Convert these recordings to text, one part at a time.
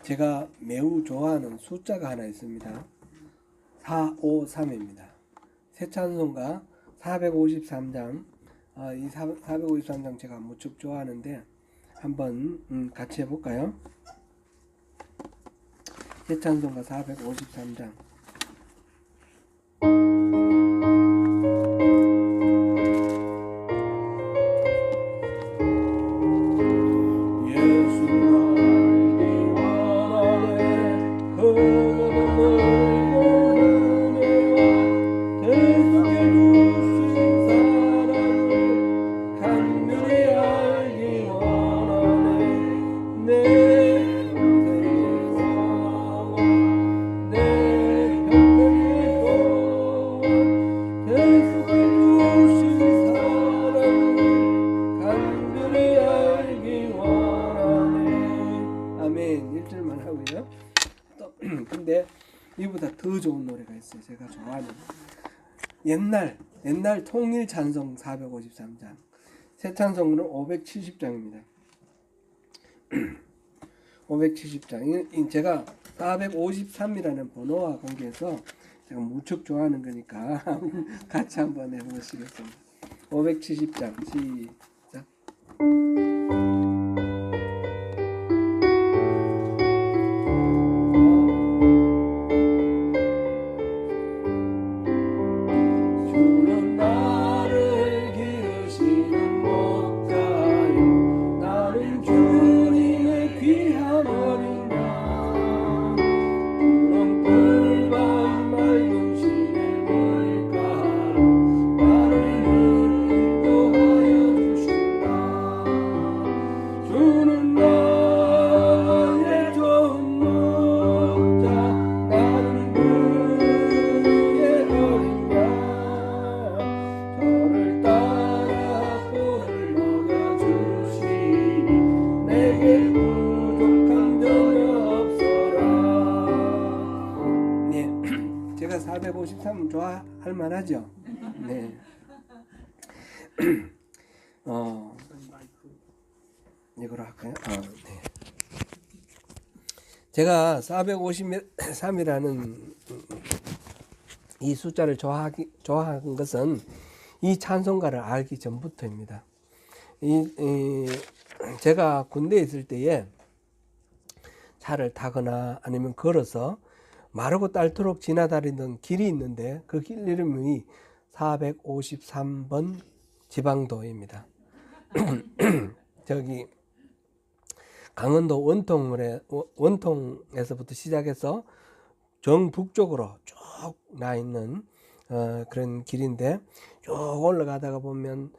제가 매우 좋아하는 숫자가 하나 있습니다. 453입니다. 새 찬송가 453장. 이 453장 제가 무척 좋아하는데 한번 같이 해볼까요? 새 찬송가 453장. 근데 이보다 더 좋은 노래가 있어요. 제가 좋아하는 옛날 통일 찬송 453장. 새 찬송은 570장입니다. 570장. 제가 453이라는 번호와 관계해서 제가 무척 좋아하는 거니까 같이 한번 해보시겠습니다. 570장 시작. 제가 453은 좋아할 만하죠? 네. 이거로 할까요? 네. 제가 453이라는 이 숫자를 좋아한 것은 이 찬송가를 알기 전부터입니다. 제가 군대에 있을 때에 차를 타거나 아니면 걸어서 마르고 닳도록 지나다니던 길이 있는데 그 길 이름이 453번 지방도입니다. 저기 강원도 원통에서부터 시작해서 정북쪽으로 쭉 나 있는 그런 길인데 쭉 올라가다가 보면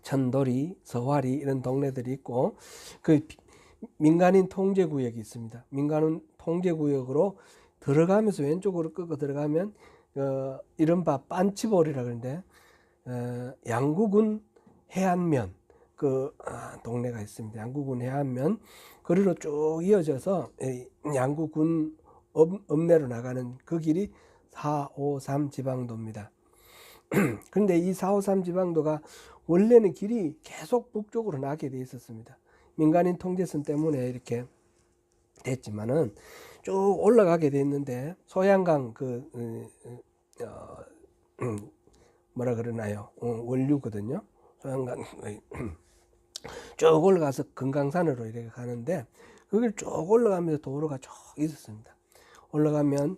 천도리, 서화리 이런 동네들이 있고 그 민간인 통제구역이 있습니다. 민간인 통제구역으로 들어가면서 왼쪽으로 끄고 들어가면 이른바 빤치볼이라 그러는데 양구군 해안면 그 동네가 있습니다. 양구군 해안면 거리로 쭉 이어져서 양구군 읍내로 나가는 그 길이 453 지방도입니다. 그런데 이 453 지방도가 원래는 길이 계속 북쪽으로 나게 돼 있었습니다. 민간인 통제선 때문에 이렇게 됐지만은 쭉 올라가게 됐는데 소양강 뭐라 그러나요? 원류거든요. 소양강 쭉 올라가서 금강산으로 이렇게 가는데 거길 쭉 올라가면서 도로가 쭉 있었습니다. 올라가면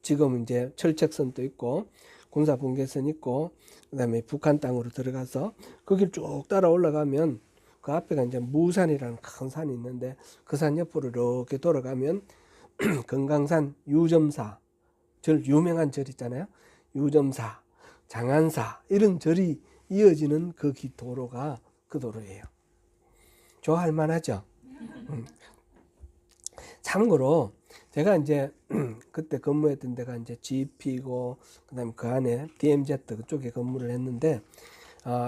지금 이제 철책선도 있고 군사분계선 있고 그다음에 북한 땅으로 들어가서 거길 쭉 따라 올라가면 그 앞에가 이제 무산이라는 큰 산이 있는데 그 산 옆으로 이렇게 돌아가면 금강산 유점사 절 유명한 절 있잖아요. 유점사, 장안사 이런 절이 이어지는 그 도로가 그 도로예요. 좋아할 만하죠. 참고로 제가 이제 그때 근무했던 데가 이제 GP고 그다음에 그 안에 DMZ 그쪽에 근무를 했는데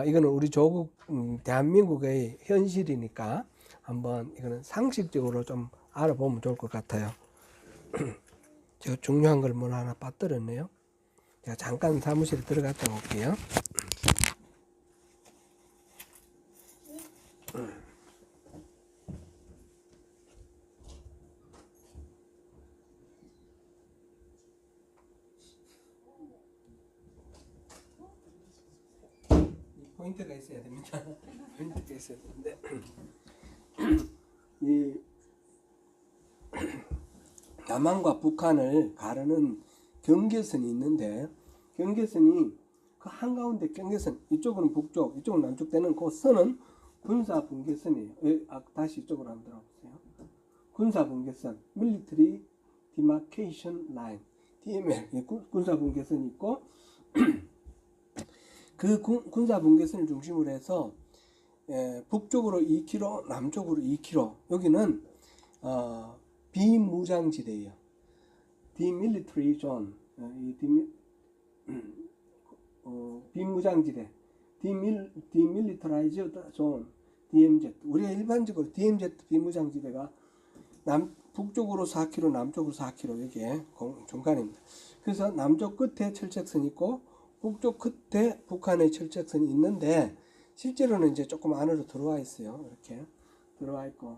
이거는 우리 조국 대한민국의 현실이니까 한번 이거는 상식적으로 좀 알아보면 좋을 것 같아요. 제가 중요한 걸 뭘 하나 빠뜨렸네요. 제가 잠깐 사무실에 들어갔다 올게요. 포인트가 있어야 됩니다. 포인트가 있어야 되는데 이 남한과 북한을 가르는 경계선이 있는데 경계선이 그 한가운데 경계선 이쪽은 북쪽 이쪽은 남쪽 되는 그 선은 군사분계선이에요. 다시 이쪽으로 한번 들어보세요. 군사분계선 Military Demarcation Line DML 군사분계선이 있고 그 군사분계선을 중심으로 해서 북쪽으로 2km 남쪽으로 2km 여기는 비무장지대예요. Demilitary Zone 비무장지대 Demilitarized Zone DMZ 우리가 일반적으로 DMZ 비무장지대가 북쪽으로 4km 남쪽으로 4km 여기에 중간입니다. 그래서 남쪽 끝에 철책선이 있고 북쪽 끝에 북한의 철책선이 있는데 실제로는 이제 조금 안으로 들어와 있어요. 이렇게 들어와 있고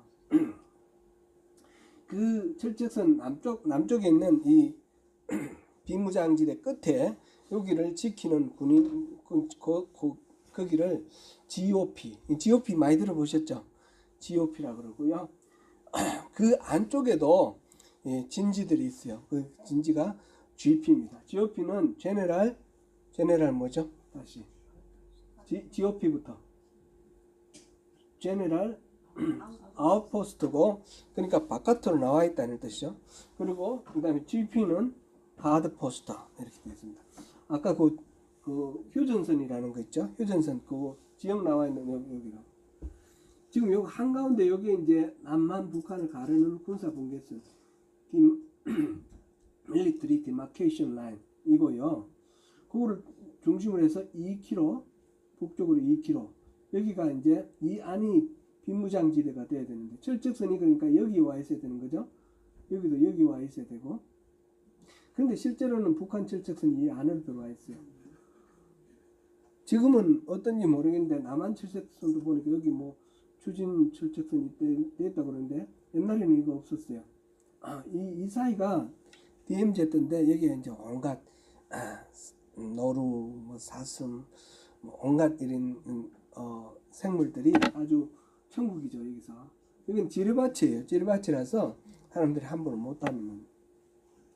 그 철책선 남쪽에 있는 이 비무장지대 끝에 여기를 지키는 군인 거기를 GOP 많이 들어보셨죠? GOP라 그러고요. 그 안쪽에도 진지들이 있어요. 그 진지가 GP입니다. GOP는 제네럴 뭐죠? 다시 GOP부터 제네럴 아웃포스트고 그러니까 바깥으로 나와 있다는 뜻이죠. 그리고 그 다음에 GP는 하드 포스터 이렇게 되어 있습니다. 아까 그 휴전선이라는 거 있죠? 휴전선 그 지역 나와 있는 여기로 지금 여기 한가운데 여기에 이제 남한 북한을 가르는 군사분계선 Military Demarcation Line 이거요. 그거를 중심으로 해서 2km 북쪽으로 2km 여기가 이제 이 안이 비무장지대가 돼야 되는데 철책선이 그러니까 여기 와 있어야 되는 거죠. 여기도 여기 와 있어야 되고 그런데 실제로는 북한 철책선이 이 안으로 들어와 있어요. 지금은 어떤지 모르겠는데 남한 철책선도 보니까 여기 뭐 추진 철책선이 됐다 그러는데 옛날에는 이거 없었어요. 이 사이가 DMZ인데 여기에 이제 온갖 노루, 뭐 사슴, 뭐 온갖 이런 생물들이 아주 천국이죠. 여기서 여기는 지르밭이에요. 지르밭이라서 사람들이 함부로 못 다니는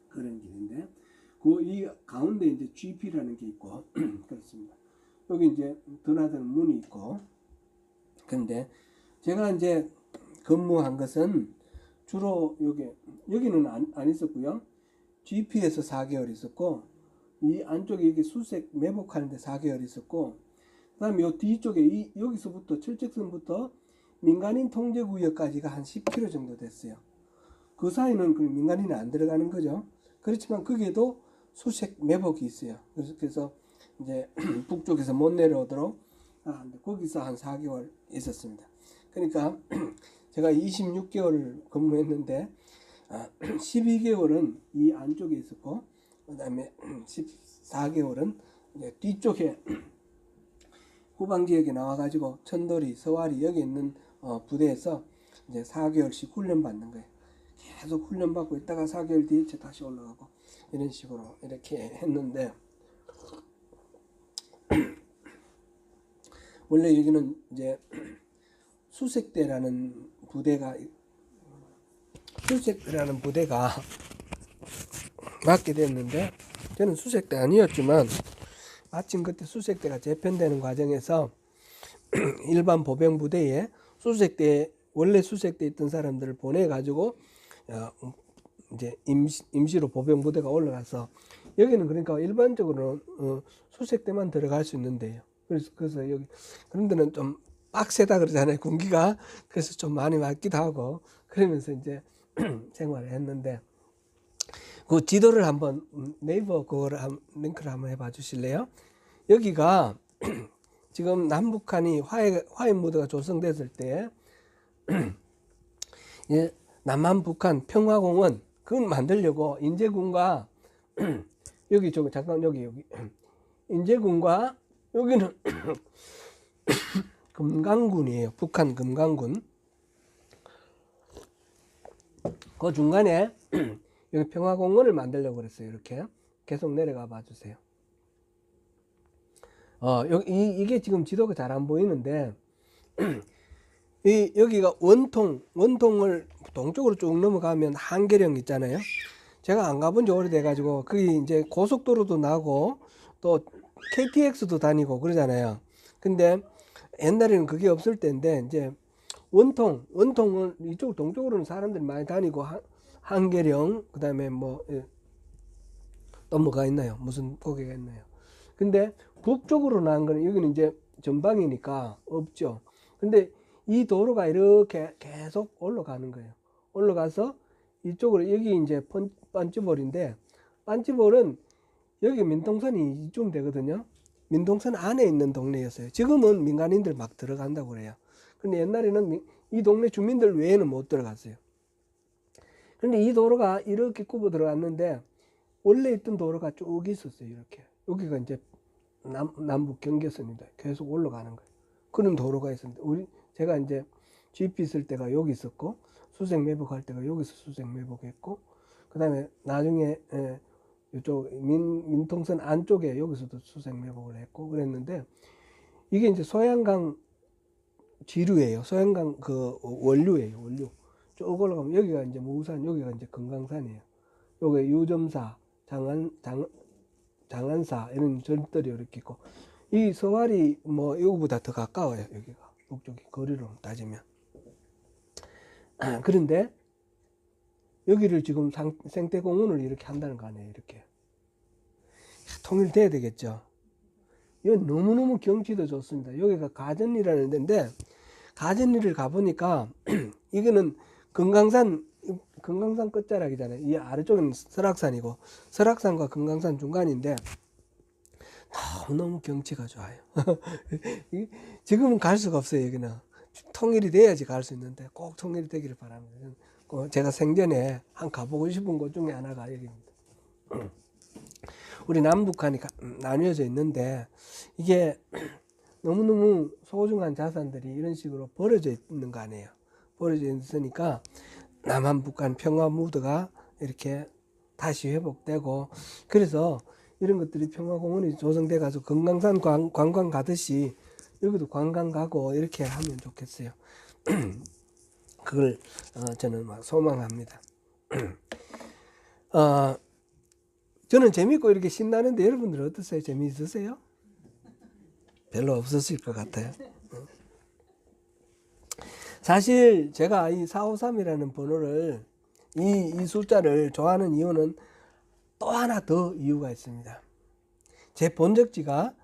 그런 길인데 이 가운데 이제 GP라는 게 있고 그렇습니다. 여기 이제 드나드는 문이 있고 근데 제가 이제 근무한 것은 주로 여기는 안 있었고요. GP에서 4개월 있었고 이 안쪽에 여기 수색 매복하는데 4개월 있었고 그다음에 이 뒤쪽에 여기서부터 철책선부터 민간인 통제구역까지가 한 10km 정도 됐어요. 그 사이는 그 민간인이 안 들어가는 거죠. 그렇지만 거기에도 수색 매복이 있어요. 그래서 이제 북쪽에서 못 내려오도록 거기서 한 4개월 있었습니다. 그러니까 제가 26개월을 근무했는데 12개월은 이 안쪽에 있었고 그 다음에 14개월은 이제 뒤쪽에 후방지역에 나와가지고 천도리, 서와리 여기 있는 부대에서 이제 4개월씩 훈련받는 거예요. 계속 훈련받고 있다가 4개월 뒤에 다시 올라가고 이런 식으로 이렇게 했는데 원래 여기는 이제 수색대라는 부대가 맡게 됐는데 저는 수색대 아니었지만 마침 그때 수색대가 재편되는 과정에서 일반 보병부대에 원래 수색대에 있던 사람들을 보내가지고 이제 임시로 보병부대가 올라가서 여기는 그러니까 일반적으로 수색대만 들어갈 수 있는데요. 그래서 여기 그런 데는 좀 빡세다 그러잖아요. 군기가. 그래서 좀 많이 맞기도 하고 그러면서 이제 생활을 했는데 그 지도를 한번 네이버 그거를 링크를 한번 해봐 주실래요? 여기가 지금 남북한이 화해 무드가 조성됐을 때 남한 북한 평화공원 그걸 만들려고 인제군과 여기 인제군과 여기는 금강군이에요. 북한 금강군. 그 중간에 여기 평화공원을 만들려고 그랬어요. 이렇게 계속 내려가 봐 주세요. 이게 지금 지도가 잘 안 보이는데, 여기가 원통을 동쪽으로 쭉 넘어가면 한계령 있잖아요. 제가 안 가본 지 오래돼가지고, 거기 이제 고속도로도 나고, 또 KTX도 다니고 그러잖아요. 근데 옛날에는 그게 없을 때인데, 이제 원통은 이쪽 동쪽으로는 사람들이 많이 다니고, 한계령, 그 다음에 뭐, 또 뭐가 있나요? 무슨 고개가 있나요? 근데 북쪽으로 나온 거는 여기는 이제 전방이니까 없죠. 근데 이 도로가 이렇게 계속 올라가는 거예요. 올라가서 이쪽으로 여기 이제 빤찌볼인데 빤찌볼은 여기 민통선이 이쯤 되거든요. 민통선 안에 있는 동네였어요. 지금은 민간인들 막 들어간다고 그래요. 근데 옛날에는 이 동네 주민들 외에는 못 들어갔어요. 근데 이 도로가 이렇게 굽어 들어갔는데 원래 있던 도로가 쭉 있었어요. 이렇게 여기가 이제 남북 경계선입니다. 계속 올라가는 거예요. 그런 도로가 있었는데 제가 이제 GP 쓸 때가 여기 있었고 수색 매복할 때가 여기서 수색 매복했고 그 다음에 나중에 이쪽 민통선 안쪽에 여기서도 수색 매복을 했고 그랬는데 이게 이제 소양강 지류예요. 소양강 그 원류예요. 원류 쭉 올라가면 여기가 이제 무우산, 여기가 이제 금강산이에요. 여기 유점사, 장안사 이런 절들이 이렇게 있고 이 서활이 뭐 이거보다 더 가까워요. 여기가 북쪽이 거리로 따지면. 그런데 여기를 지금 생태공원을 이렇게 한다는 거 아니에요. 이렇게 통일돼야 되겠죠. 이건 너무너무 경치도 좋습니다. 여기가 가전리라는 데인데 가전리를 가보니까 이거는 금강산 끝자락이잖아요. 이 아래쪽은 설악산이고 설악산과 금강산 중간인데 너무 경치가 좋아요. 지금은 갈 수가 없어요. 여기는 통일이 돼야지 갈 수 있는데 꼭 통일이 되기를 바랍니다. 제가 생전에 한 가보고 싶은 곳 중에 하나가 여기입니다. 우리 남북한이 나뉘어져 있는데 이게 너무너무 소중한 자산들이 이런 식으로 버려져 있는 거 아니에요. 버려져 있으니까 남한 북한 평화 무드가 이렇게 다시 회복되고 그래서 이런 것들이 평화공원이 조성돼 가서 금강산 관광 가듯이 여기도 관광 가고 이렇게 하면 좋겠어요. 그걸 저는 막 소망합니다. 저는 재밌고 이렇게 신나는데 여러분들 어떠세요? 재미있으세요? 별로 없으실 것 같아요. 사실 제가 이 453이라는 번호를 이 숫자를 좋아하는 이유는 또 하나 더 이유가 있습니다. 제 본적지가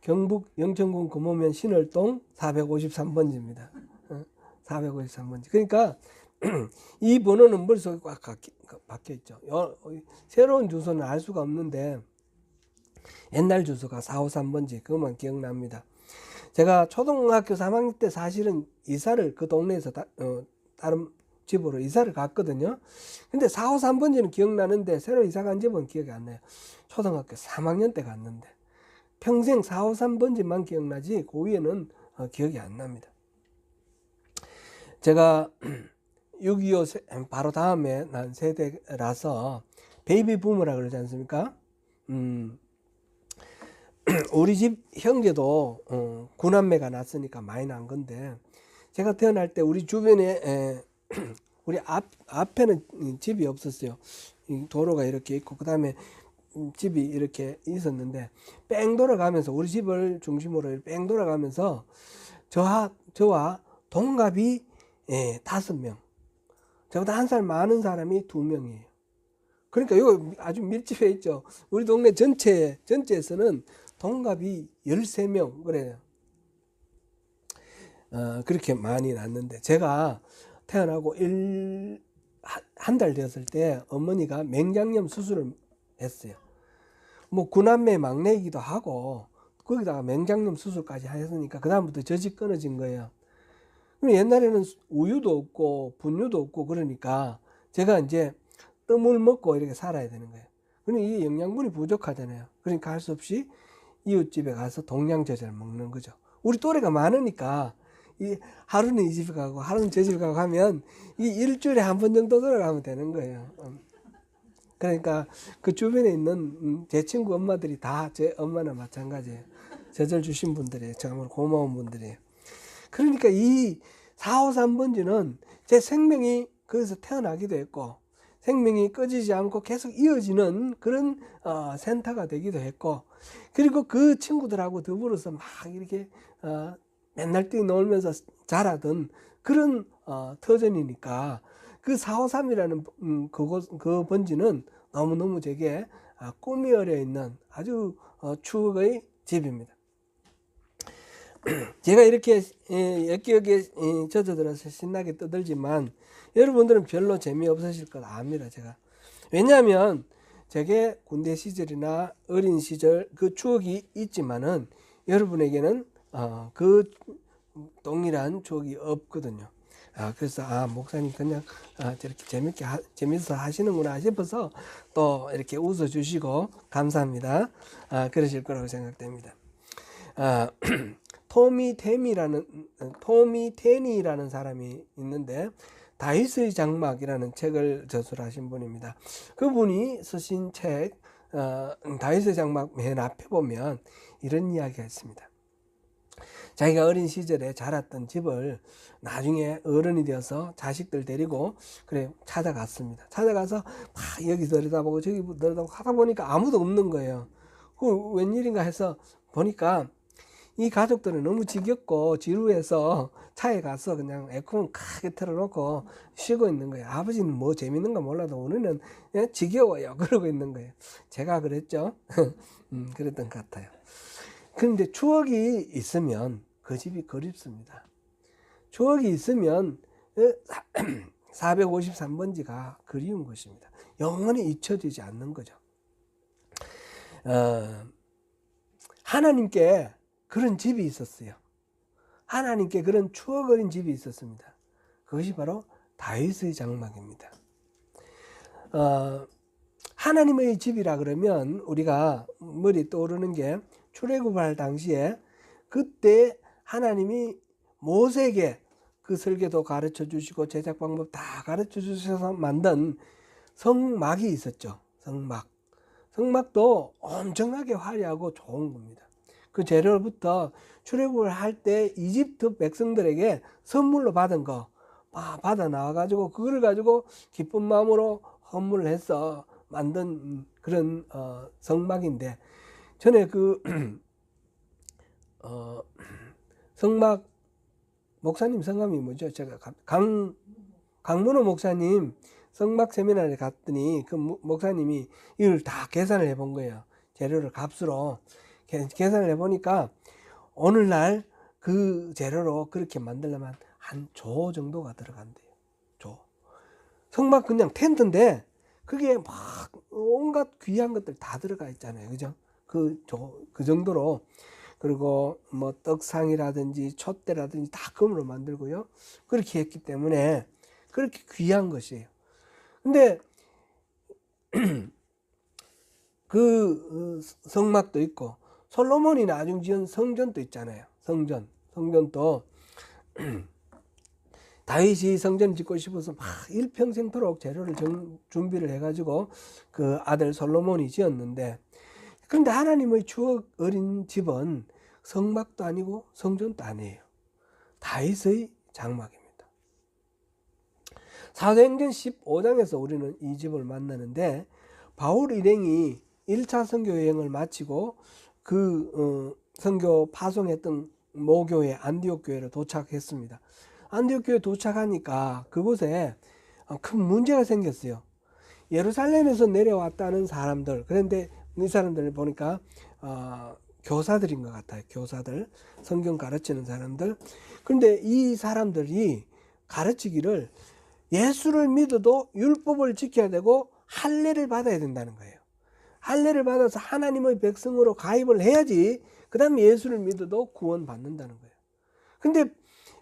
경북 영천군 금호면 신월동 453번지입니다. 453번지. 그러니까 이 번호는 머릿속에 꽉 박혀 있죠. 새로운 주소는 알 수가 없는데 옛날 주소가 453번지 그것만 기억납니다. 제가 초등학교 3학년 때 사실은 이사를 그 동네에서 다른 집으로 이사를 갔거든요. 근데 453번지는 기억나는데 새로 이사 간 집은 기억이 안 나요. 초등학교 3학년 때 갔는데 평생 453번지만 기억나지 그 위에는 기억이 안 납니다. 제가 6.25 바로 다음에 난 세대라서 베이비 부머라 그러지 않습니까? 우리 집 형제도 구남매가 났으니까 많이 난 건데 제가 태어날 때 우리 주변에 우리 앞에는 집이 없었어요. 도로가 이렇게 있고 그 다음에 집이 이렇게 있었는데 뺑 돌아가면서 우리 집을 중심으로 뺑 돌아가면서 저와 동갑이 5명, 저보다 한 살 많은 사람이 2명이에요. 그러니까 이거 아주 밀집해 있죠. 우리 동네 전체에서는 동갑이 13명 그래요. 그렇게 많이 났는데 제가 태어나고 한 달 되었을 때 어머니가 맹장염 수술을 했어요. 뭐 구남매 막내이기도 하고 거기다가 맹장염 수술까지 했으니까 그 다음부터 젖이 끊어진 거예요. 옛날에는 우유도 없고 분유도 없고 그러니까 제가 이제 뜸을 먹고 이렇게 살아야 되는 거예요. 그러니 이게 영양분이 부족하잖아요. 그러니까 할 수 없이 이웃집에 가서 동양제자를 먹는 거죠. 우리 또래가 많으니까 하루는 이 집에 가고 하루는 저 집에 가고 하면 이 일주일에 한 번 정도 돌아가면 되는 거예요. 그러니까 그 주변에 있는 제 친구 엄마들이 다 제 엄마나 마찬가지예요. 저절 주신 분들이에요. 정말 고마운 분들이에요. 그러니까 이 453번지는 제 생명이 거기서 태어나기도 했고 생명이 꺼지지 않고 계속 이어지는 그런 센터가 되기도 했고, 그리고 그 친구들하고 더불어서 막 이렇게 맨날 뛰놀면서 자라던 그런 터전이니까 그 453이라는 그 번지는 너무너무 제게 꿈이 어려 있는 아주 추억의 집입니다. 제가 이렇게 역기역에 젖어들어서 신나게 떠들지만 여러분들은 별로 재미없으실 걸 압니다. 제가. 왜냐하면 제게 군대 시절이나 어린 시절 그 추억이 있지만은 여러분에게는 그 동일한 추억이 없거든요. 그래서 목사님 그냥 저렇게 재밌어 하시는구나 싶어서 또 이렇게 웃어주시고 감사합니다. 그러실 거라고 생각됩니다. 토미 테니라는 사람이 있는데 다윗의 장막이라는 책을 저술하신 분입니다. 그분이 쓰신 책 다윗의 장막 맨 앞에 보면 이런 이야기가 있습니다. 자기가 어린 시절에 자랐던 집을 나중에 어른이 되어서 자식들 데리고 그래 찾아갔습니다. 찾아가서 막 여기 들여다보고 저기 들여다보고 하다 보니까 아무도 없는 거예요. 그 웬일인가 해서 보니까 이 가족들은 너무 지겹고 지루해서 차에 가서 그냥 에어컨 크게 틀어놓고 쉬고 있는 거예요. 아버지는 뭐 재밌는 거 몰라도 우리는 지겨워요. 그러고 있는 거예요. 제가 그랬죠. 그랬던 것 같아요. 그런데 추억이 있으면 그 집이 그립습니다. 추억이 있으면 453번지가 그리운 것입니다. 영원히 잊혀지지 않는 거죠. 하나님께 그런 집이 있었어요. 하나님께 그런 추억 어린 집이 있었습니다. 그것이 바로 다윗의 장막입니다. 하나님의 집이라 그러면 우리가 머리에 떠오르는 게 출애굽할 당시에 그때 하나님이 모세에게 그 설계도 가르쳐 주시고 제작 방법 다 가르쳐 주셔서 만든 성막이 있었죠. 성막도 엄청나게 화려하고 좋은 겁니다. 그 재료부터 출애굽을 할 때 이집트 백성들에게 선물로 받은 거 받아 나와가지고 그걸 가지고 기쁜 마음으로 헌물을 해서 만든 그런 성막인데, 전에 그 성막 목사님 성함이 뭐죠? 제가 강문호 목사님 성막 세미나에 갔더니 그 목사님이 이걸 다 계산을 해본 거예요. 재료를 값으로 계산을 해보니까 오늘날 그 재료로 그렇게 만들려면 한 조 정도가 들어간대요. 조. 성막 그냥 텐트인데 그게 막 온갖 귀한 것들 다 들어가 있잖아요. 그죠? 그 정도로. 그리고 뭐 떡상이라든지 촛대라든지 다 금으로 만들고요. 그렇게 했기 때문에 그렇게 귀한 것이에요. 근데 그 성막도 있고 솔로몬이 나중 지은 성전도 있잖아요. 성전도 다윗이 성전 짓고 싶어서 막 일평생토록 재료를 준비를 해가지고 그 아들 솔로몬이 지었는데, 그런데 하나님의 추억 어린 집은 성막도 아니고 성전도 아니에요. 다윗의 장막입니다. 사도행전 15장에서 우리는 이 집을 만나는데, 바울 일행이 1차 선교 여행을 마치고 그 선교 파송했던 모교회 안디옥 교회로 도착했습니다. 안디옥 교회 도착하니까 그곳에 큰 문제가 생겼어요. 예루살렘에서 내려왔다는 사람들, 그런데 이 사람들을 보니까 교사들인 것 같아요. 교사들, 성경 가르치는 사람들. 그런데 이 사람들이 가르치기를 예수를 믿어도 율법을 지켜야 되고 할례를 받아야 된다는 거예요. 할례를 받아서 하나님의 백성으로 가입을 해야지 그 다음에 예수를 믿어도 구원받는다는 거예요. 근데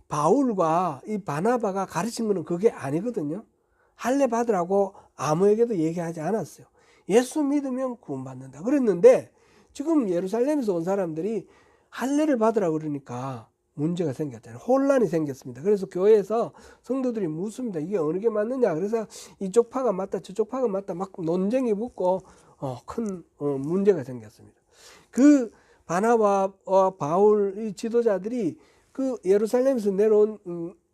바울과 이 바나바가 가르친 거는 그게 아니거든요. 할례 받으라고 아무에게도 얘기하지 않았어요. 예수 믿으면 구원받는다 그랬는데, 지금 예루살렘에서 온 사람들이 할례를 받으라고 그러니까 문제가 생겼잖아요. 혼란이 생겼습니다. 그래서 교회에서 성도들이 묻습니다. 이게 어느 게 맞느냐. 그래서 이쪽 파가 맞다 저쪽 파가 맞다 막 논쟁이 붙고 큰 문제가 생겼습니다. 그 바나바와 바울 이 지도자들이 그 예루살렘에서 내려온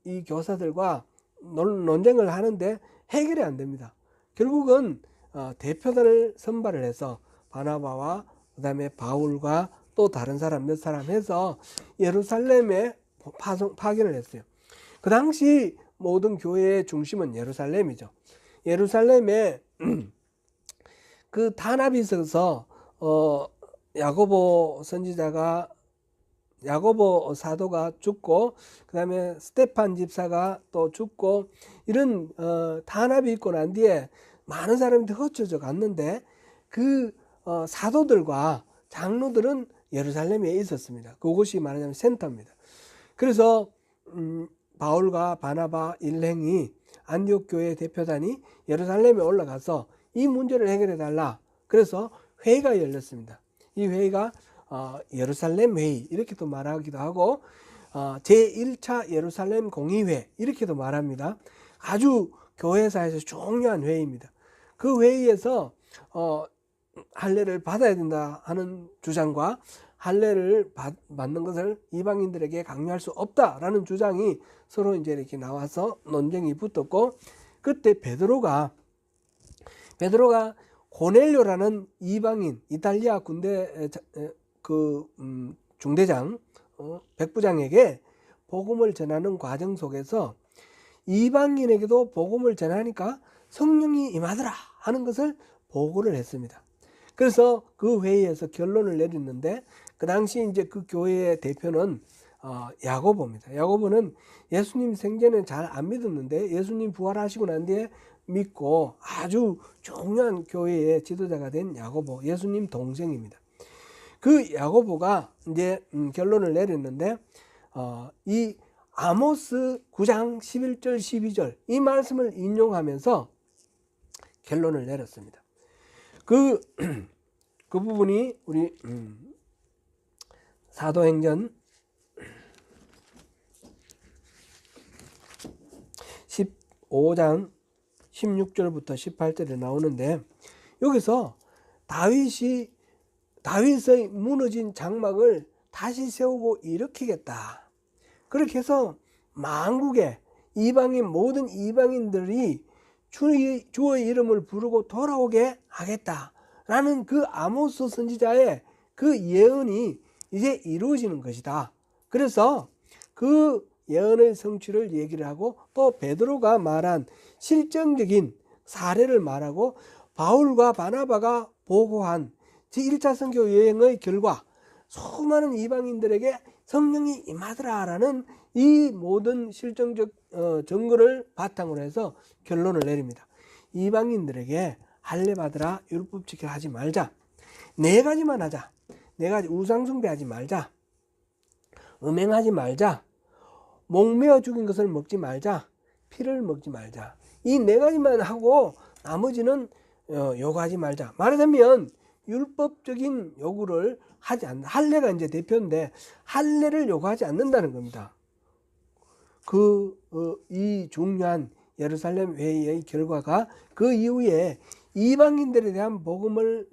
이 교사들과 논쟁을 하는데 해결이 안 됩니다. 결국은 대표단을 선발을 해서 바나바와 그다음에 바울과 또 다른 사람 몇 사람 해서 예루살렘에 파견을 했어요. 그 당시 모든 교회의 중심은 예루살렘이죠. 예루살렘에 그 단합이 있어서 야고보 사도가 죽고 그다음에 스테판 집사가 또 죽고 이런 단합이 있고 난 뒤에 많은 사람들이 흩어져 갔는데 그 사도들과 장로들은 예루살렘에 있었습니다. 그곳이 말하자면 센터입니다. 그래서 바울과 바나바 일행이 안디옥 교회 대표단이 예루살렘에 올라가서 이 문제를 해결해 달라. 그래서 회의가 열렸습니다. 이 회의가 예루살렘 회의 이렇게도 말하기도 하고 제1차 예루살렘 공의회 이렇게도 말합니다. 아주 교회사에서 중요한 회의입니다. 그 회의에서 할례를 받아야 된다 하는 주장과 할례를 받는 것을 이방인들에게 강요할 수 없다라는 주장이 서로 이제 이렇게 나와서 논쟁이 붙었고, 그때 베드로가 고넬료라는 이방인 이탈리아 군대 중대장 백부장에게 복음을 전하는 과정 속에서 이방인에게도 복음을 전하니까 성령이 임하더라 하는 것을 보고를 했습니다. 그래서 그 회의에서 결론을 내렸는데, 그 당시 이제 그 교회의 대표는 야고보입니다. 야고보는 예수님 생전에 잘 안 믿었는데 예수님 부활하시고 난 뒤에 믿고 아주 중요한 교회의 지도자가 된 야고보, 예수님 동생입니다. 그 야고보가 이제 결론을 내렸는데 이 아모스 9장 11절 12절 이 말씀을 인용하면서 결론을 내렸습니다. 그 부분이 우리 사도행전 15장 16절부터 18절에 나오는데, 여기서 다윗의 무너진 장막을 다시 세우고 일으키겠다. 그렇게 해서 만국의 모든 이방인들이 주의 이름을 부르고 돌아오게 하겠다라는 그 아모스 선지자의 그 예언이 이제 이루어지는 것이다. 그래서 그 예언의 성취를 얘기를 하고, 또 베드로가 말한 실정적인 사례를 말하고, 바울과 바나바가 보고한 제1차 선교 여행의 결과 수많은 이방인들에게 성령이 임하더라라는 이 모든 실정적 증거를 바탕으로 해서 결론을 내립니다. 이방인들에게 할례 받으라, 율법 지키라 하지 말자. 4가지만 하자. 4가지, 우상 숭배하지 말자. 음행하지 말자. 목매어 죽인 것을 먹지 말자. 피를 먹지 말자. 이 4가지만 하고 나머지는 요구하지 말자. 말하자면 율법적인 요구를 하지 않는, 할례가 이제 대표인데 할례를 요구하지 않는다는 겁니다. 이 중요한 예루살렘 회의의 결과가 그 이후에 이방인들에 대한 복음을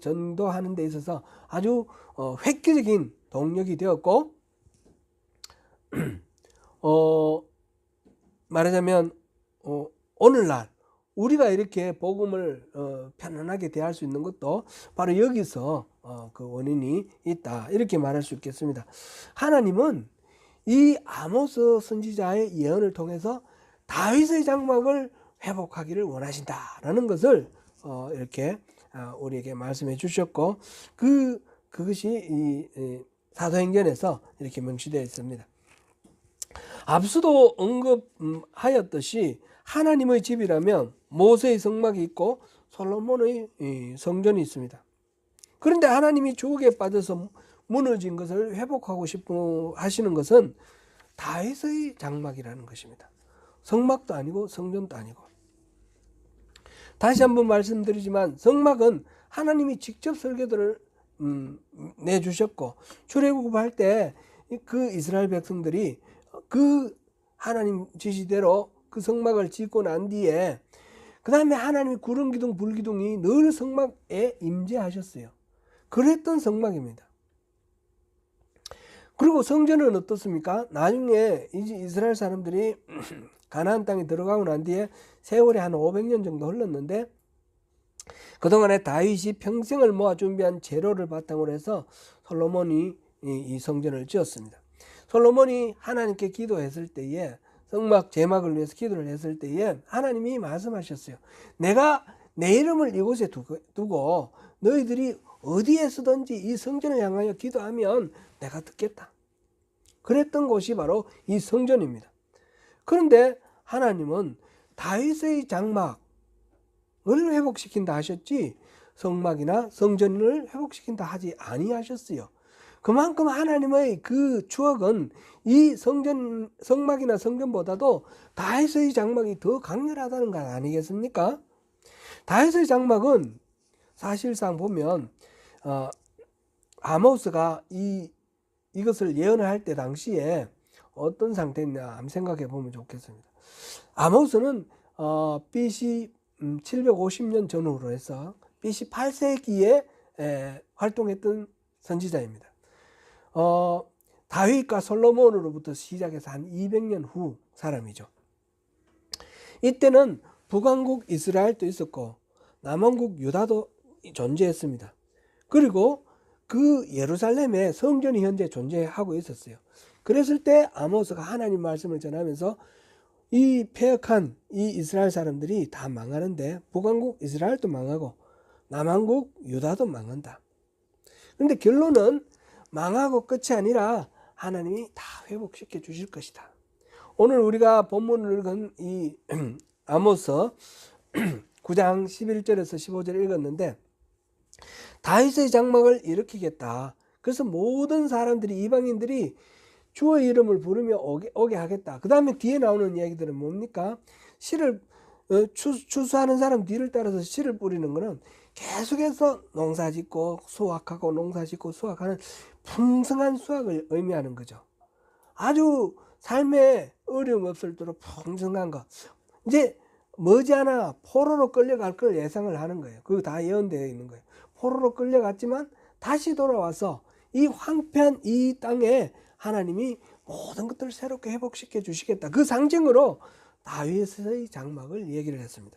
전도하는 데 있어서 아주 획기적인 동력이 되었고, 말하자면 오늘날 우리가 이렇게 복음을 편안하게 대할 수 있는 것도 바로 여기서 그 원인이 있다, 이렇게 말할 수 있겠습니다. 하나님은 이 아모스 선지자의 예언을 통해서 다윗의 장막을 회복하기를 원하신다라는 것을 이렇게 우리에게 말씀해 주셨고, 그것이 이 사도행전에서 이렇게 명시되어 있습니다. 앞서도 언급하였듯이 하나님의 집이라면 모세의 성막이 있고 솔로몬의 성전이 있습니다. 그런데 하나님이 주옥에 빠져서 무너진 것을 회복하고 싶어 하시는 것은 다윗의 장막이라는 것입니다. 성막도 아니고 성전도 아니고. 다시 한번 말씀드리지만 성막은 하나님이 직접 설계도를 내주셨고, 출애굽할 때 그 이스라엘 백성들이 그 하나님 지시대로 그 성막을 짓고 난 뒤에 그 다음에 하나님이 구름 기둥 불 기둥이 늘 성막에 임재하셨어요. 그랬던 성막입니다. 그리고 성전은 어떻습니까? 나중에 이제 이스라엘 사람들이 가나안 땅에 들어가고 난 뒤에 세월이 한 500년 정도 흘렀는데, 그동안에 다윗이 평생을 모아 준비한 재료를 바탕으로 해서 솔로몬이 이 성전을 지었습니다. 솔로몬이 하나님께 기도했을 때에, 성막 제막을 위해서 기도를 했을 때에 하나님이 말씀하셨어요. 내가 내 이름을 이곳에 두고 너희들이 어디에서든지 이 성전을 향하여 기도하면 내가 듣겠다. 그랬던 곳이 바로 이 성전입니다. 그런데 하나님은 다윗의 장막을 회복시킨다 하셨지 성막이나 성전을 회복시킨다 하지 아니하셨어요. 그만큼 하나님의 그 추억은 이 성막이나 성전보다도 다윗의 장막이 더 강렬하다는 것 아니겠습니까? 다윗의 장막은 사실상 보면 아모스가 이것을 예언을 할 때 당시에 어떤 상태였냐 한번 생각해 보면 좋겠습니다. 아모스는 BC 750년 전후로 해서 BC 8세기에 활동했던 선지자입니다. 다윗과 솔로몬으로부터 시작해서 한 200년 후 사람이죠. 이때는 북왕국 이스라엘도 있었고 남왕국 유다도 존재했습니다. 그리고 그 예루살렘에 성전이 현재 존재하고 있었어요. 그랬을 때 아모스가 하나님 말씀을 전하면서 이 패역한 이 이스라엘 사람들이 다 망하는데 북왕국 이스라엘도 망하고 남왕국 유다도 망한다. 그런데 결론은 망하고 끝이 아니라 하나님이 다 회복시켜 주실 것이다. 오늘 우리가 본문을 읽은 이 아모스 9장 11절에서 15절 읽었는데 다윗의 장막을 일으키겠다. 그래서 모든 사람들이 이방인들이 주의 이름을 부르며 오게 하겠다. 그 다음에 뒤에 나오는 이야기들은 뭡니까? 씨를 추수하는 사람 뒤를 따라서 씨를 뿌리는 것은 계속해서 농사짓고 수확하고 농사짓고 수확하는 풍성한 수확을 의미하는 거죠. 아주 삶에 어려움 없을도록 풍성한 것. 이제 머지않아 포로로 끌려갈 걸 예상을 하는 거예요. 그거 다 예언되어 있는 거예요. 포로로 끌려갔지만 다시 돌아와서 이 황폐한 이 땅에 하나님이 모든 것들을 새롭게 회복시켜 주시겠다. 그 상징으로 다윗의 장막을 얘기를 했습니다.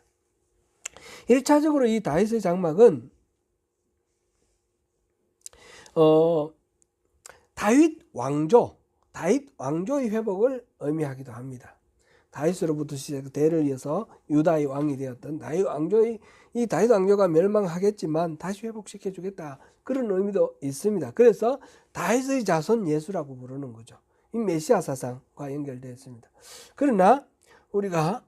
1차적으로 이 다윗의 장막은 다윗 왕조의 회복을 의미하기도 합니다. 다윗으로부터 시작 대를 이어서 유다의 왕이 되었던 다윗 왕조가 멸망하겠지만 다시 회복시켜 주겠다. 그런 의미도 있습니다. 그래서 다윗의 자손 예수라고 부르는 거죠. 이 메시아 사상과 연결되어 있습니다. 그러나 우리가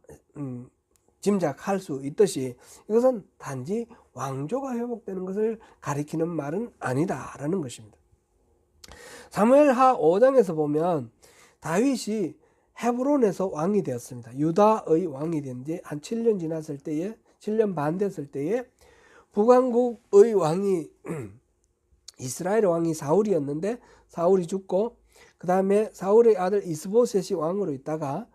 짐작할 수 있듯이 이것은 단지 왕조가 회복되는 것을 가리키는 말은 아니다라는 것입니다. 사무엘하 5장에서 보면 다윗이 헤브론에서 왕이 되었습니다. 유다의 왕이 된 지 한 7년 지났을 때에 7년 반 됐을 때에 북왕국의 왕이 이스라엘의 왕이 사울이었는데 사울이 죽고 그 다음에 사울의 아들 이스보셋이 왕으로 있다가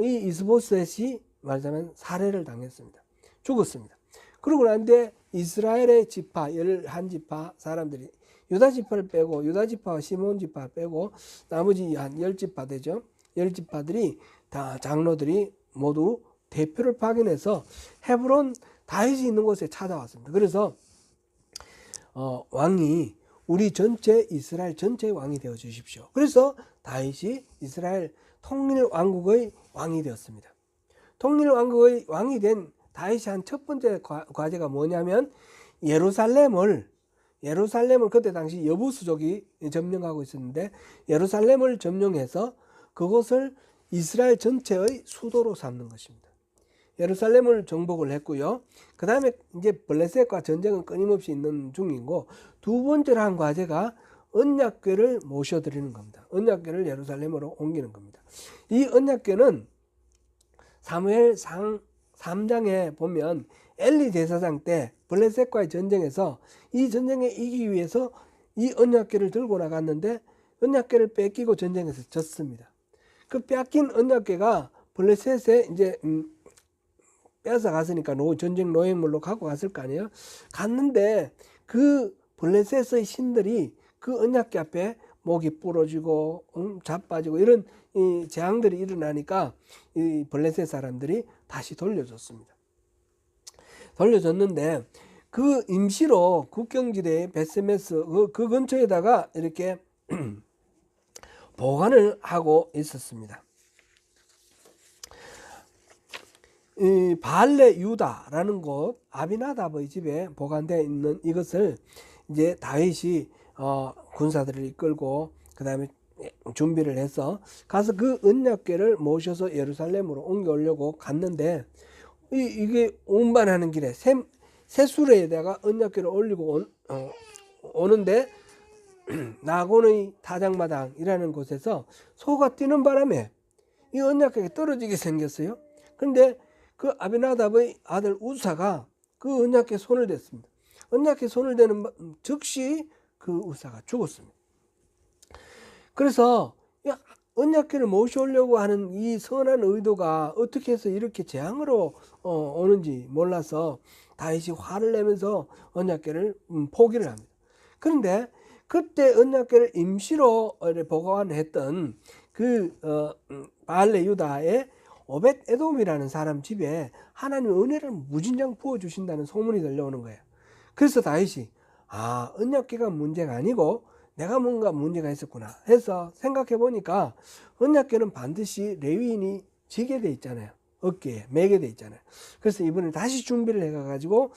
이 이스보셋이 말하자면 살해를 당했습니다. 죽었습니다. 그러고 난 뒤에 이스라엘의 지파 11지파 사람들이 유다 지파를 빼고 유다 지파와 시몬 지파 빼고 나머지 한 10지파 되죠. 10지파들이 다 장로들이 모두 대표를 파견해서 헤브론 다윗이 있는 곳에 찾아왔습니다. 그래서 왕이 우리 전체 이스라엘 전체의 왕이 되어 주십시오. 그래서 다윗이 이스라엘 통일왕국의 왕이 되었습니다. 통일왕국의 왕이 된 다윗이 한 첫 번째 과제가 뭐냐면 예루살렘을 그때 당시 여부수족이 점령하고 있었는데 예루살렘을 점령해서 그것을 이스라엘 전체의 수도로 삼는 것입니다. 예루살렘을 정복을 했고요. 그 다음에 이제 블레셋과 전쟁은 끊임없이 있는 중이고 두 번째로 한 과제가 언약궤를 모셔드리는 겁니다. 언약궤를 예루살렘으로 옮기는 겁니다. 이 언약궤는 사무엘상 3장에 보면 엘리 제사장 때 블레셋과의 전쟁에서 이 전쟁에 이기기 위해서 이 언약궤를 들고 나갔는데 언약궤를 뺏기고 전쟁에서 졌습니다. 그 뺏긴 언약궤가 블레셋에 이제 뺏어 갔으니까 전쟁 노예물로 갖고 갔을 거 아니에요. 갔는데 그 블레셋의 신들이 그 언약궤 앞에 목이 부러지고 자빠지고 이런 이 재앙들이 일어나니까 이 블레셋 사람들이 다시 돌려줬습니다. 돌려줬는데 그 임시로 국경지대의 베스메스 그 근처에다가 이렇게 보관을 하고 있었습니다. 이 발레 유다라는 곳 아비나답의 집에 보관되어 있는 이것을 이제 다윗이 군사들을 이끌고 그 다음에 준비를 해서 가서 그 언약궤를 모셔서 예루살렘으로 옮겨오려고 갔는데 이게 운반하는 길에 새 수레에다가 언약궤를 올리고 오는데 나곤의 타작마당이라는 곳에서 소가 뛰는 바람에 이 언약궤가 떨어지게 생겼어요. 그런데 그 아비나답의 아들 우사가 그 언약궤에 손을 댔습니다. 언약궤에 손을 대는 즉시 그 우사가 죽었습니다. 그래서 언약궤를 모셔오려고 하는 이 선한 의도가 어떻게 해서 이렇게 재앙으로 오는지 몰라서 다윗이 화를 내면서 언약궤를 포기를 합니다. 그런데 그때 언약궤를 임시로 보관했던 그 발레 유다의 오벳 에돔이라는 사람 집에 하나님의 은혜를 무진장 부어주신다는 소문이 들려오는 거예요. 그래서 다윗이 언약궤가 문제가 아니고 내가 뭔가 문제가 있었구나 해서 생각해 보니까 언약궤는 반드시 레위인이 지게 돼 있잖아요. 어깨에 매게 돼 있잖아요. 그래서 이번에 다시 준비를 해가지고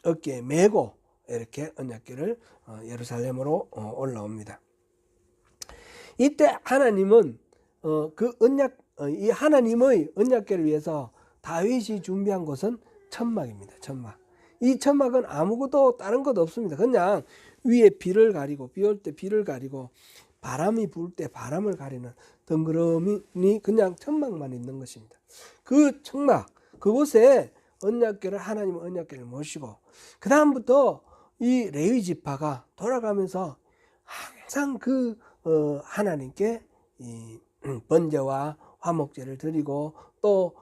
어깨에 매고 이렇게 언약궤를 예루살렘으로 올라옵니다. 이때 하나님은 이 하나님의 언약궤를 위해서 다윗이 준비한 것은 천막입니다. 천막. 이 천막은 아무것도 다른 것 없습니다. 그냥 위에 비를 가리고 비 올 때 비를 가리고 바람이 불 때 바람을 가리는 덩그러니 그냥 천막만 있는 것입니다. 그 천막 그곳에 하나님의 언약궤를 모시고 그 다음부터 이 레위 지파가 돌아가면서 항상 그 하나님께 이 번제와 화목제를 드리고 또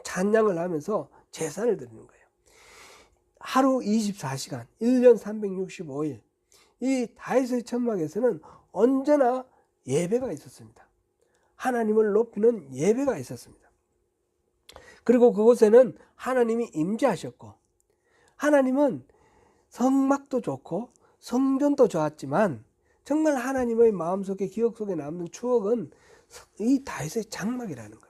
찬양을 하면서 제사를 드리는 거예요. 하루 24시간 1년 365일 이 다윗의 천막에서는 언제나 예배가 있었습니다. 하나님을 높이는 예배가 있었습니다. 그리고 그곳에는 하나님이 임재하셨고 하나님은 성막도 좋고 성전도 좋았지만 정말 하나님의 마음속에 기억 속에 남는 추억은 이 다윗의 장막이라는 겁니다.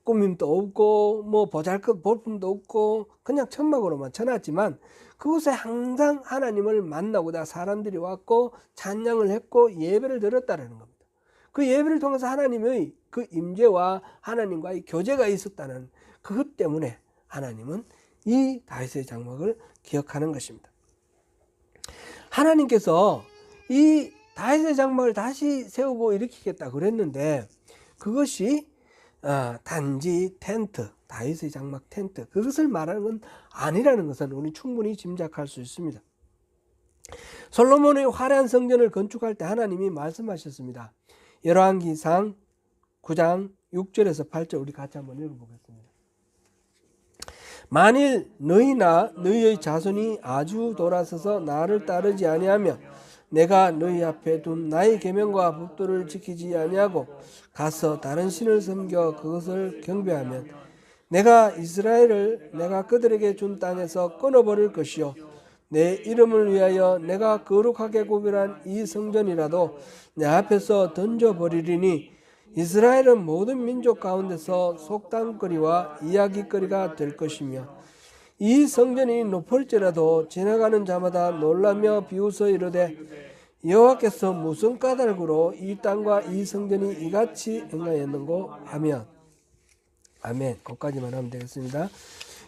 꾸밈도 없고 뭐 보잘것 볼품도 없고 그냥 천막으로만 쳐놨지만 그곳에 항상 하나님을 만나고자 사람들이 왔고 찬양을 했고 예배를 드렸다는 겁니다. 그 예배를 통해서 하나님의 그 임재와 하나님과의 교제가 있었다는 그것 때문에 하나님은 이 다윗의 장막을 기억하는 것입니다. 하나님께서 이 다윗의 장막을 다시 세우고 일으키겠다 그랬는데 그것이 단지 텐트, 다윗의 장막 텐트 그것을 말하는 건 아니라는 것은 우리 충분히 짐작할 수 있습니다. 솔로몬의 화려한 성전을 건축할 때 하나님이 말씀하셨습니다. 열왕기상 9장 6절에서 8절 우리 같이 한번 읽어보겠습니다. 만일 너희나 너희의 자손이 아주 돌아서서 나를 따르지 아니하며 내가 너희 앞에 둔 나의 계명과 법도를 지키지 아니하고 가서 다른 신을 섬겨 그것을 경배하면 내가 이스라엘을 내가 그들에게 준 땅에서 끊어버릴 것이요 내 이름을 위하여 내가 거룩하게 구별한 이 성전이라도 내 앞에서 던져버리리니 이스라엘은 모든 민족 가운데서 속담거리와 이야기거리가 될 것이며 이 성전이 높을지라도 지나가는 자마다 놀라며 비웃어 이르되 여호와께서 무슨 까닭으로 이 땅과 이 성전이 이같이 행하였는고 하면 아멘. 거기까지만 하면 되겠습니다.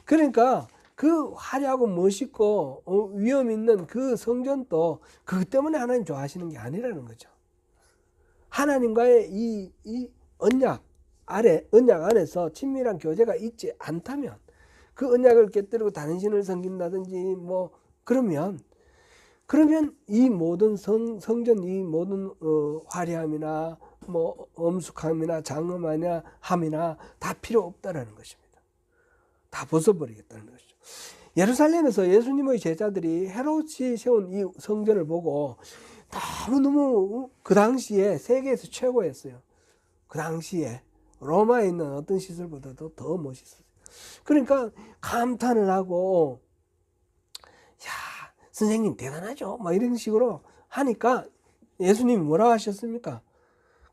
그러니까 그 화려하고 멋있고 위험 있는 그 성전도 그것 때문에 하나님 좋아하시는 게 아니라는 거죠. 하나님과의 이 언약 안에서 친밀한 교제가 있지 않다면 그 언약을 깨뜨리고 다른 신을 섬긴다든지 뭐 그러면 이 모든 성전 이 모든 화려함이나 뭐 엄숙함이나 장엄함이나 다 필요 없다라는 것입니다. 다 벗어버리겠다는 것이죠. 예루살렘에서 예수님의 제자들이 헤롯이 세운 이 성전을 보고 너무너무 그 당시에 세계에서 최고였어요. 그 당시에 로마에 있는 어떤 시설보다도 더 멋있었어요. 그러니까 감탄을 하고, 야, 선생님 대단하죠. 막 이런 식으로 하니까 예수님이 뭐라고 하셨습니까?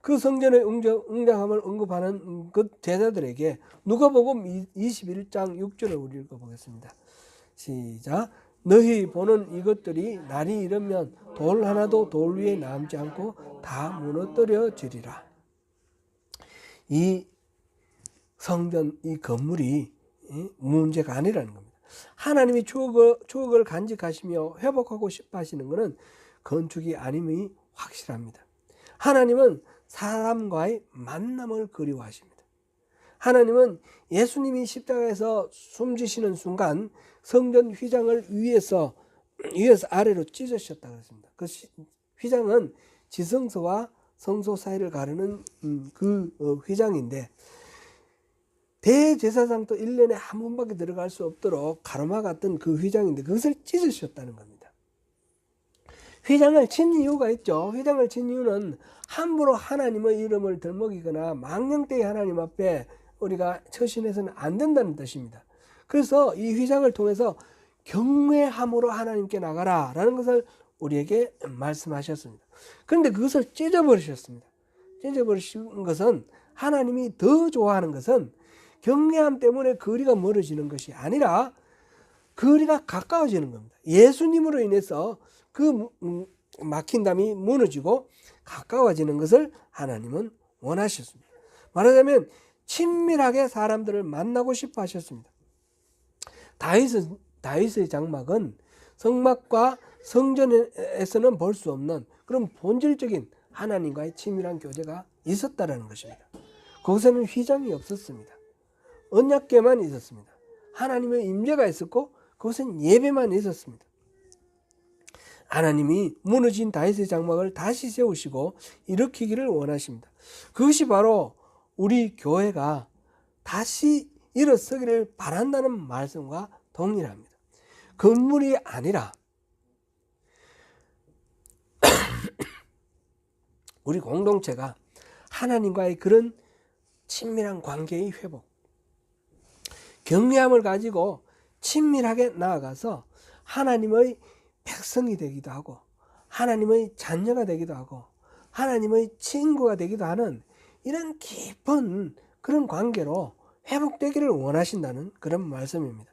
그 성전의 웅장함을 언급하는 그 제자들에게 누가복음 21장 6절을 우리 읽어보겠습니다. 시작. 너희 보는 이것들이 날이 이르면 돌 하나도 돌 위에 남지 않고 다 무너뜨려지리라. 이 성전, 이 건물이 문제가 아니라는 겁니다. 하나님이 추억을 간직하시며 회복하고 싶어 하시는 것은 건축이 아님이 확실합니다. 하나님은 사람과의 만남을 그리워하십니다. 하나님은 예수님이 십자가에서 숨지시는 순간 성전 휘장을 위에서 아래로 찢으셨다고 했습니다. 그 휘장은 지성소와 성소 사이를 가르는 그 휘장인데, 대제사장도 1년에 한 번밖에 들어갈 수 없도록 가로막았던 그 휘장인데 그것을 찢으셨다는 겁니다. 휘장을 친 이유가 있죠. 휘장을 친 이유는 함부로 하나님의 이름을 들먹이거나 망령되이 하나님 앞에 우리가 처신해서는 안 된다는 뜻입니다. 그래서 이 휘장을 통해서 경외함으로 하나님께 나가라 라는 것을 우리에게 말씀하셨습니다. 그런데 그것을 찢어버리셨습니다. 찢어버리신 것은, 하나님이 더 좋아하는 것은 경외함 때문에 거리가 멀어지는 것이 아니라 거리가 가까워지는 겁니다. 예수님으로 인해서 그 막힌 담이 무너지고 가까워지는 것을 하나님은 원하셨습니다. 말하자면 친밀하게 사람들을 만나고 싶어 하셨습니다. 다윗의 장막은 성막과 성전에서는 볼 수 없는 그런 본질적인 하나님과의 친밀한 교제가 있었다는 것입니다. 거기서는 휘장이 없었습니다. 언약궤만 있었습니다. 하나님의 임재가 있었고 그것은 예배만 있었습니다. 하나님이 무너진 다윗의 장막을 다시 세우시고 일으키기를 원하십니다. 그것이 바로 우리 교회가 다시 일어서기를 바란다는 말씀과 동일합니다. 건물이 아니라 우리 공동체가 하나님과의 그런 친밀한 관계의 회복, 경외함을 가지고 친밀하게 나아가서 하나님의 백성이 되기도 하고 하나님의 자녀가 되기도 하고 하나님의 친구가 되기도 하는 이런 깊은 그런 관계로 회복되기를 원하신다는 그런 말씀입니다.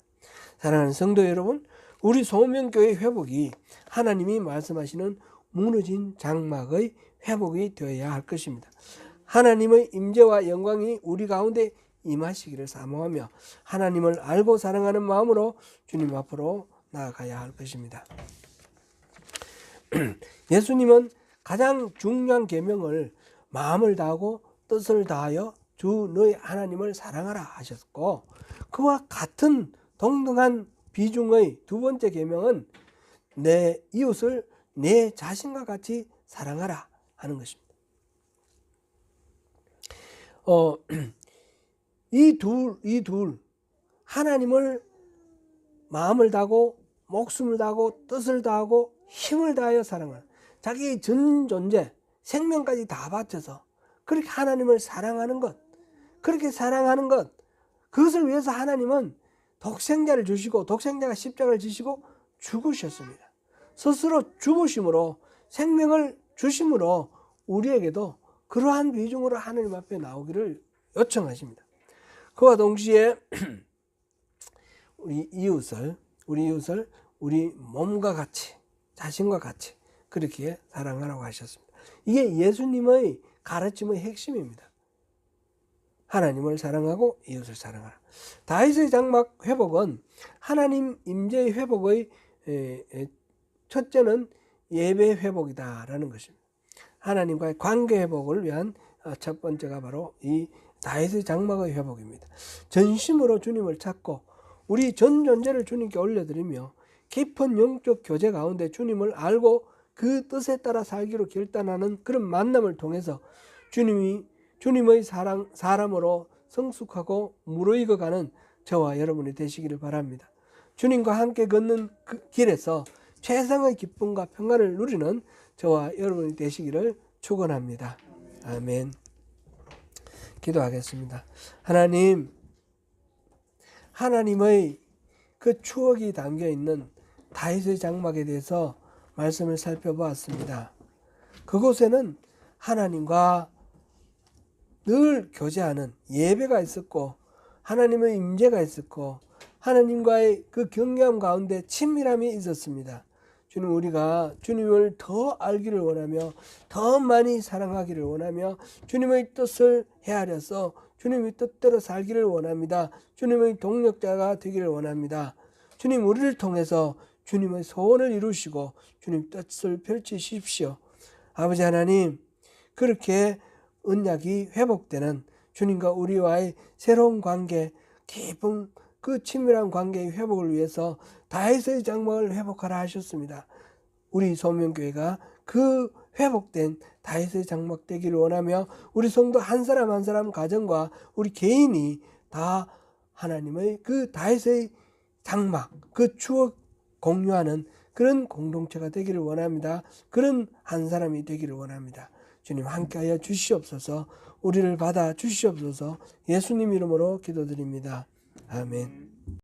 사랑하는 성도 여러분, 우리 소명교회 회복이 하나님이 말씀하시는 무너진 장막의 회복이 되어야 할 것입니다. 하나님의 임재와 영광이 우리 가운데 임하시기를 사모하며 하나님을 알고 사랑하는 마음으로 주님 앞으로 나아가야 할 것입니다. 예수님은 가장 중요한 계명을 마음을 다하고 뜻을 다하여 주 너희 하나님을 사랑하라 하셨고, 그와 같은 동등한 비중의 두 번째 계명은 내 이웃을 내 자신과 같이 사랑하라 하는 것입니다. 이 둘 하나님을 마음을 다하고 목숨을 다하고 뜻을 다하고 힘을 다하여 사랑하라. 자기 전 존재 생명까지 다 바쳐서 그렇게 하나님을 사랑하는 것, 그렇게 사랑하는 것, 그것을 위해서 하나님은 독생자를 주시고 독생자가 십자가를 지시고 죽으셨습니다. 스스로 죽으심으로 생명을 주심으로 우리에게도 그러한 비중으로 하나님 앞에 나오기를 요청하십니다. 그와 동시에 우리 이웃을 우리 몸과 같이, 자신과 같이 그렇게 사랑하라고 하셨습니다. 이게 예수님의 가르침의 핵심입니다. 하나님을 사랑하고 이웃을 사랑하라. 다윗의 장막 회복은 하나님 임재의 회복의 첫째는 예배 회복이다라는 것입니다. 하나님과의 관계 회복을 위한 첫 번째가 바로 이 다윗의 장막의 회복입니다. 전심으로 주님을 찾고 우리 전 존재를 주님께 올려드리며 깊은 영적 교제 가운데 주님을 알고 그 뜻에 따라 살기로 결단하는 그런 만남을 통해서 주님의 사람으로 성숙하고 무르익어가는 저와 여러분이 되시기를 바랍니다. 주님과 함께 걷는 그 길에서 최상의 기쁨과 평안을 누리는 저와 여러분이 되시기를 축원합니다. 아멘. 기도하겠습니다. 하나님의 그 추억이 담겨 있는 다윗의 장막에 대해서 말씀을 살펴보았습니다. 그곳에는 하나님과 늘 교제하는 예배가 있었고 하나님의 임재가 있었고 하나님과의 그 경외함 가운데 친밀함이 있었습니다. 주님, 우리가 주님을 더 알기를 원하며 더 많이 사랑하기를 원하며 주님의 뜻을 헤아려서 주님의 뜻대로 살기를 원합니다. 주님의 동력자가 되기를 원합니다. 주님, 우리를 통해서 주님의 소원을 이루시고 주님 뜻을 펼치십시오. 아버지 하나님, 그렇게 언약이 회복되는 주님과 우리와의 새로운 관계, 깊은 그 친밀한 관계의 회복을 위해서 다윗의 장막을 회복하라 하셨습니다. 우리 소명교회가 그 회복된 다윗의 장막 되기를 원하며 우리 성도 한 사람 한 사람 가정과 우리 개인이 다 하나님의 그 다윗의 장막, 그 추억 공유하는 그런 공동체가 되기를 원합니다. 그런 한 사람이 되기를 원합니다. 주님, 함께하여 주시옵소서. 우리를 받아 주시옵소서. 예수님 이름으로 기도드립니다. 아멘.